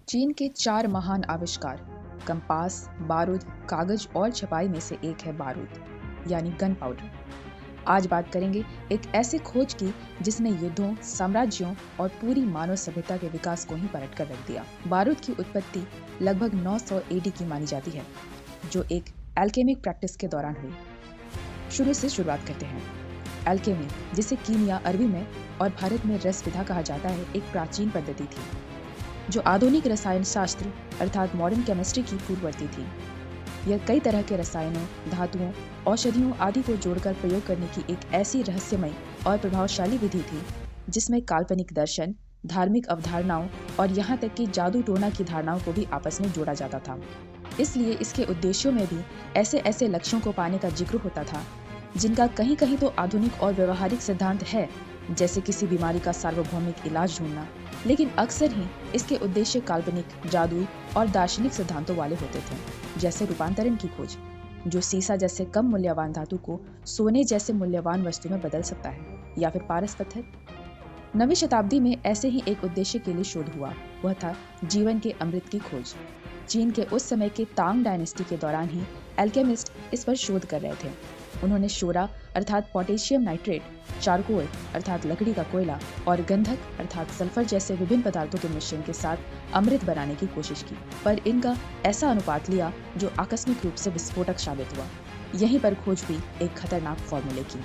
चीन के 4 महान आविष्कार कंपास, बारूद, कागज और छपाई में से एक है बारूद यानी गन पाउडर। आज बात करेंगे एक ऐसे खोज की जिसने युद्धों, साम्राज्यों और पूरी मानव सभ्यता के विकास को ही पलट कर रख दिया। बारूद की उत्पत्ति लगभग 900 एडी की मानी जाती है, जो एक एल्केमिक प्रैक्टिस के दौरान हुई। शुरू से शुरुआत करते हैं। एल्केमी, जिसे कीमिया अरबी में और भारत में रस विधा कहा जाता है, एक प्राचीन पद्धति थी जो आधुनिक रसायन शास्त्र अर्थात मॉडर्न केमिस्ट्री की पूर्ववर्ती थी। यह कई तरह के रसायनों, धातुओं, औषधियों आदि को जोड़कर प्रयोग करने की एक ऐसी रहस्यमय और प्रभावशाली विधि थी जिसमें काल्पनिक दर्शन, धार्मिक अवधारणाओं और यहाँ तक कि जादू टोना की धारणाओं को भी आपस में जोड़ा जाता था। इसलिए इसके उद्देश्यों में भी ऐसे ऐसे लक्ष्यों को पाने का जिक्र होता था जिनका कहीं कहीं तो आधुनिक और व्यवहारिक सिद्धांत है, जैसे किसी बीमारी का सार्वभौमिक इलाज ढूंढना, लेकिन अक्सर ही इसके उद्देश्य काल्पनिक, जादुई और दार्शनिक सिद्धांतों वाले होते थे, जैसे रूपांतरण की खोज, जो सीसा जैसे कम मूल्यवान धातु को सोने जैसे मूल्यवान वस्तु में बदल सकता है, या फिर पारस पत्थर। नवीं शताब्दी में ऐसे ही एक उद्देश्य के लिए शोध हुआ, वह था जीवन के अमृत की खोज। चीन के उस समय के तांग डायनेस्टी के दौरान ही एल्केमिस्ट इस पर शोध कर रहे थे। उन्होंने शोरा अर्थात पोटेशियम नाइट्रेट, चारकोल अर्थात लकड़ी का कोयला और गंधक अर्थात सल्फर जैसे विभिन्न पदार्थों के मिश्रण के साथ अमृत बनाने की कोशिश की, पर इनका ऐसा अनुपात लिया जो आकस्मिक रूप से विस्फोटक साबित हुआ। यहीं पर खोज हुई एक खतरनाक फॉर्मूले की।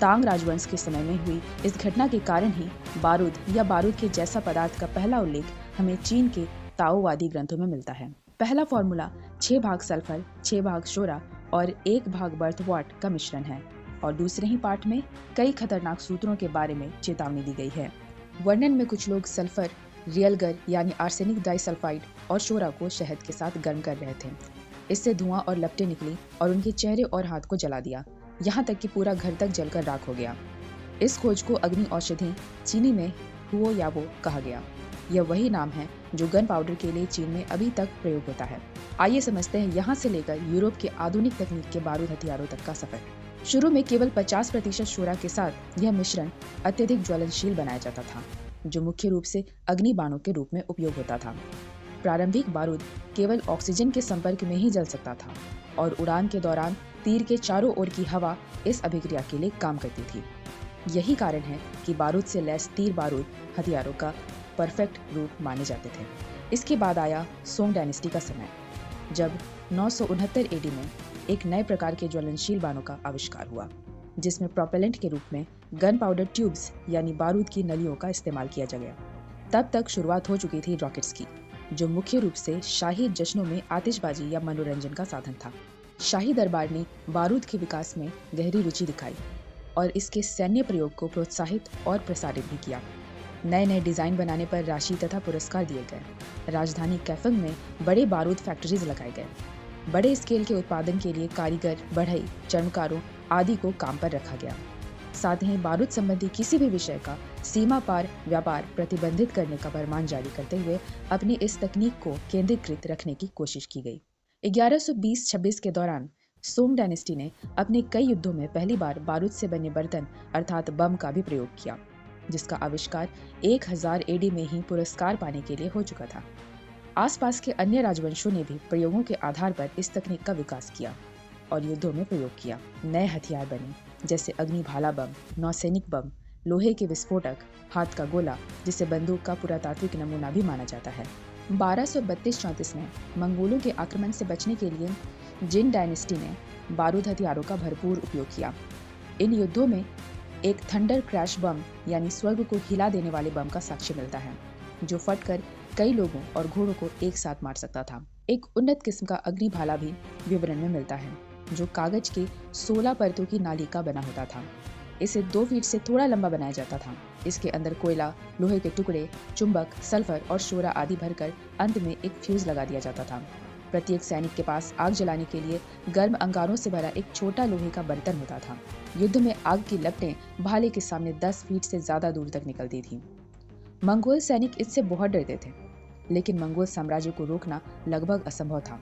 तांग राजवंश के समय में हुई इस घटना के कारण ही बारूद या बारूद के जैसा पदार्थ का पहला उल्लेख हमें चीन के ताओवादी ग्रंथों में मिलता है। पहला फॉर्मूला 6 भाग सल्फर, 6 भाग शोरा और 1 भाग बर्थवाट का मिश्रण है, और दूसरे ही पाठ में कई खतरनाक सूत्रों के बारे में चेतावनी दी गई है। वर्णन में कुछ लोग सल्फर, रियलगर यानी आर्सेनिक डाइसल्फाइड और शोरा को शहद के साथ गर्म कर रहे थे। इससे धुआं और लपटें निकली और उनके चेहरे और हाथ को जला दिया, यहाँ तक कि पूरा घर तक जलकर राख हो गया। इस खोज को अग्नि औषधि चीनी में हुओ याबो कहा गया। यह वही नाम है जो गन पाउडर के लिए चीन में अभी तक प्रयोग होता है। आइए समझते हैं यहाँ से लेकर यूरोप के आधुनिक तकनीक के बारूद हथियारों तक का सफर। शुरू में केवल 50% शोरा के साथ यह मिश्रण अत्यधिक ज्वलनशील बनाया जाता था, जो मुख्य रूप से अग्नि बाणों के रूप में उपयोग होता था। प्रारंभिक बारूद केवल ऑक्सीजन के संपर्क में ही जल सकता था और उड़ान के दौरान तीर के चारों ओर की हवा इस अभिक्रिया के लिए काम करती थी। यही कारण है कि बारूद से लैस तीर बारूद हथियारों का परफेक्ट रूप माने जाते थे। इसके बाद आया सोंग डायनेस्टी का समय, जब 969 एडी में एक नए प्रकार के ज्वलनशील बाणों का आविष्कार हुआ, जिसमें प्रोपेलेंट के रूप में गन पाउडर ट्यूब्स यानी बारूद की नलियों का इस्तेमाल किया गया। तब तक शुरुआत हो चुकी थी रॉकेट्स की, जो मुख्य रूप से शाही जश्नों में आतिशबाजी या मनोरंजन का साधन था। शाही दरबार ने बारूद के विकास में गहरी रुचि दिखाई और इसके सैन्य प्रयोग को प्रोत्साहित और प्रसारित भी किया। नए नए डिजाइन बनाने पर राशि तथा पुरस्कार दिए गए। राजधानी कैफंग में बड़े बारूद फैक्ट्रीज लगाए गए। बड़े स्केल के उत्पादन के लिए कारीगर, बढ़ई, चर्मकारों आदि को काम पर रखा गया। साथ ही बारूद संबंधी किसी भी विषय का सीमा पार व्यापार प्रतिबंधित करने का फरमान जारी करते हुए अपनी इस तकनीक को केंद्रीकृत रखने की कोशिश की गई। 1120-26 के दौरान सोंग डायनेस्टी ने अपने कई युद्धों में पहली बार बारूद से बने बर्तन अर्थात बम का भी प्रयोग किया, जिसका आविष्कार 1000 एडी में ही पुरस्कार पाने के लिए हो चुका था। आसपास के अन्य राजवंशों ने भी प्रयोगों के आधार पर इस तकनीक का विकास किया और युद्धों में प्रयोग किया। नए हथियार बने, जैसे अग्निभाला बम, नौसैनिक बम, लोहे के विस्फोटक, हाथ का गोला, जिसे बंदूक का पुरातात्विक नमूना भी माना जाता है। 1232-34 में मंगोलों के आक्रमण से बचने के लिए जिन डायनेस्टी ने बारूद हथियारों का भरपूर उपयोग किया। इन युद्धों में एक थंडर क्रैश बम यानी स्वर्ग को हिला देने वाले बम का साक्ष्य मिलता है, जो फटकर कई लोगों और घोड़ों को एक साथ मार सकता था। एक उन्नत किस्म का अग्निभाला भी विवरण में मिलता है, जो कागज के 16 परतों की नाली का बना होता था। इसे 2 फीट से थोड़ा लंबा बनाया जाता था। इसके अंदर कोयला, लोहे के टुकड़े, चुंबक, सल्फर और शोरा आदि भरकर अंत में एक फ्यूज लगा दिया जाता था। प्रत्येक सैनिक के पास आग जलाने के लिए गर्म अंगारों से भरा एक छोटा लोहे का बर्तन होता था। युद्ध में आग की लपटें भाले के सामने 10 फीट से ज्यादा दूर तक निकलती थीं। मंगोल सैनिक इससे बहुत डरते थे, लेकिन मंगोल साम्राज्य को रोकना लगभग असंभव था।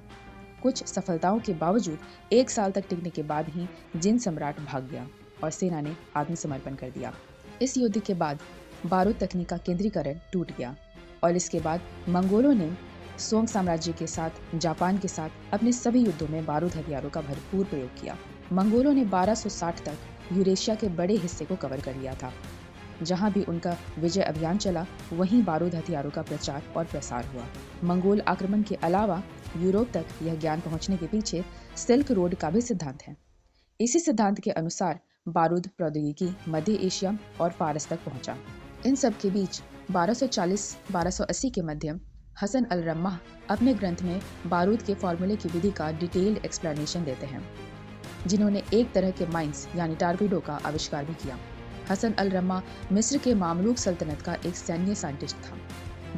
कुछ सफलताओं के बावजूद 1 साल तक टिकने के बाद ही जिन सम्राट भाग गया और सेना ने आत्मसमर्पण कर दिया। इस युद्ध के बाद बारूद तकनीक का केंद्रीकरण टूट गया और इसके बाद मंगोलों ने सोंग साम्राज्य के साथ, जापान के साथ अपने सभी युद्धों में बारूद हथियारों का भरपूर प्रयोग किया। मंगोलों ने 1260 तक यूरेशिया के बड़े हिस्से को कवर कर लिया था। जहां भी उनका विजय अभियान चला, वहीं बारूद हथियारों का प्रचार और प्रसार हुआ। मंगोल आक्रमण के अलावा यूरोप तक यह ज्ञान पहुंचने के पीछे सिल्क रोड का भी सिद्धांत है। इसी सिद्धांत के अनुसार बारूद प्रौद्योगिकी मध्य एशिया और फारस तक पहुंचा। इन सब के बीच 1240-1280 के मध्य हसन अल रम्माह अपने ग्रंथ में बारूद के फॉर्मूले की विधि का डिटेल्ड एक्सप्लेनेशन देते हैं, जिन्होंने एक तरह के माइंस यानी टारपीडो का आविष्कार भी किया। हसन अल रम्माह मिस्र के मामलूक सल्तनत का एक सैन्य साइंटिस्ट था।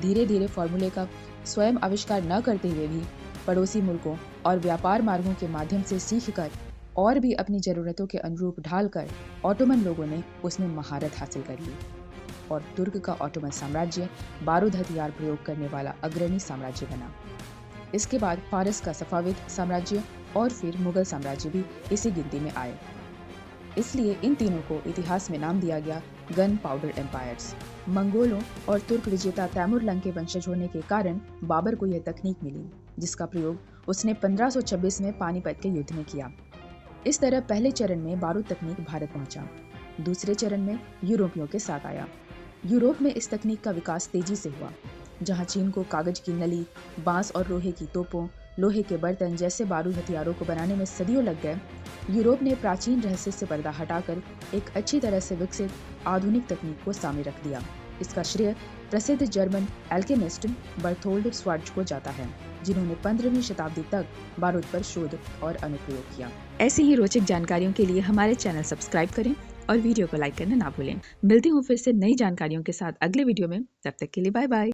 धीरे धीरे फॉर्मूले का स्वयं आविष्कार न करते हुए भी पड़ोसी मुल्कों और व्यापार मार्गों के माध्यम से सीखकर और भी अपनी जरूरतों के अनुरूप ढालकर ऑटोमन लोगों ने उसमें महारत हासिल कर ली और तुर्क का ऑटोमन साम्राज्य बारूद हथियार प्रयोग करने वाला अग्रणी साम्राज्य बना। इसके बाद फारस का सफाविद साम्राज्य और फिर मुगल साम्राज्य भी इसी गिनती में आए। इसलिए इन तीनों को इतिहास में नाम दिया गया गन पाउडर एम्पायर्स। मंगोलों और तुर्क विजेता तैमुरलंग के वंशज होने के कारण बाबर को यह तकनीक मिली, जिसका प्रयोग उसने 1526 में पानीपत के युद्ध में किया। इस तरह पहले चरण में बारूद तकनीक भारत पहुंचा। दूसरे चरण में यूरोपियों के साथ आया। यूरोप में इस तकनीक का विकास तेजी से हुआ। जहां चीन को कागज की नली, बांस और लोहे की तोपों, लोहे के बर्तन जैसे बारूद हथियारों को बनाने में सदियों लग गए, यूरोप ने प्राचीन रहस्य से पर्दा हटाकर एक अच्छी तरह से विकसित आधुनिक तकनीक को सामने रख दिया। इसका श्रेय प्रसिद्ध जर्मन एल्केमिस्ट बर्थोल्ड स्वार्ज को जाता है, जिन्होंने 15वीं शताब्दी तक बारूद पर शोध और अनुप्रयोग किया। ऐसी ही रोचक जानकारियों के लिए हमारे चैनल सब्सक्राइब करें और वीडियो को लाइक करना ना भूलें। मिलती हूँ फिर से नई जानकारियों के साथ अगले वीडियो में। तब तक के लिए बाय बाय।